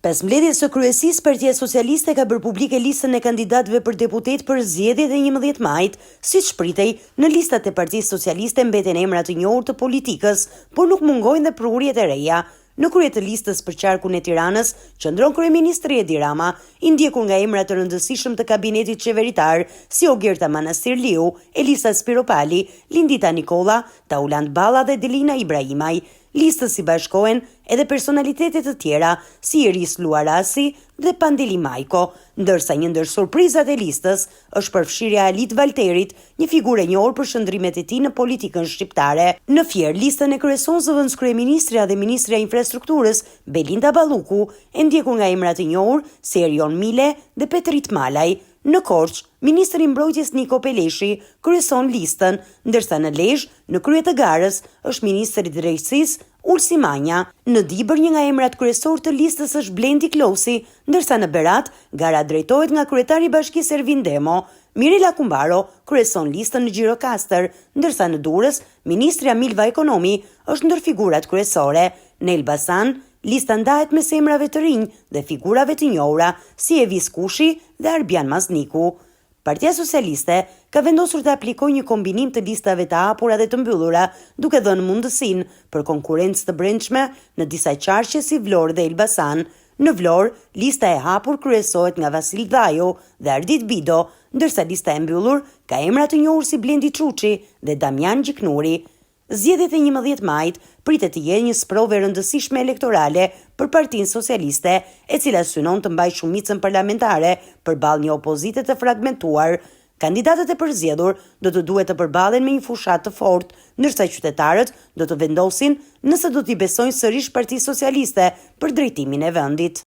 Pas mbledhjes së kryesisë, Partia Socialiste ka bërë publike listën e kandidatëve për deputet për zgjedhjet e 11 majit, siç shpritej, në listat e Partisë Socialiste mbeten emra të njohur të politikës, por nuk mungojnë dhe prurjet e reja. Në krye të listës për qarkun e Tiranës qëndron kryeministri Edi Rama, i ndjekur nga emra të rëndësishëm të kabinetit qeveritar, si Ogerta Manastirliu, Elisa Spiropali, Lindita Nikolla, Tauland Balla dhe Delina Ibrahimaj. Listës i bashkohen edhe personalitetet të tjera, si Iris Luarasi dhe Pandeli Majko, ndërsa një ndër surprizat e listës është përfshirja e Alit Valterit, një figurë e njohur për shëndrimet e tij në politikën shqiptare. Në Fier, listën e kryeson zëvendëskryeministrja dhe ministrja e infrastrukturës Belinda Balluku, e ndjekur nga emra të njohur si Erion Mile dhe Petrit Malaj. Në Korçë, ministri i mbrojtjes Niko Peleshi kryeson listën, ndërsa në Lezhë, në krye të garës, është ministri i drejtësisë Ulsi Manja. Në Dibër, një nga emrat kryesor të listës është Blendi Klosi, ndërsa në Berat, gara drejtohet nga kryetari i bashkisë Ervin Demo. Mirela Kumbaro kryeson listën në Gjirokastër, ndërsa në Durrës, ministrja Milva Ekonomi është ndër figurat kryesore. Në Elbasan, lista ndahet mes emrave të rinj dhe figurave të njohura, si Evis Kushi dhe Arbian Mazniku. Partia Socialiste ka vendosur të aplikojë një kombinim të listave të hapura dhe të mbyllura, duke dhënë mundësinë për konkurrencë të brendshme në disa qarqe si Vlorë dhe Elbasan. Në Vlorë, lista e hapur kryesohet nga Vasil Dhaju dhe Ardit Bido, ndërsa lista e mbyllur ka emra të njohur si Blendi Çuçi dhe Damian Gjiknuri. Zgjedhjet e 11 majit pritet të jenë një sprovë e rëndësishme elektorale për Partinë Socialiste, e cila synon të mbajë shumicën parlamentare përballë një opozite të fragmentuar. Kandidatët e përzgjedhur do të duhet të përballen me një fushatë të fortë, ndërsa qytetarët do të vendosin nëse do t'i besojnë sërish Partisë Socialiste për drejtimin e vendit.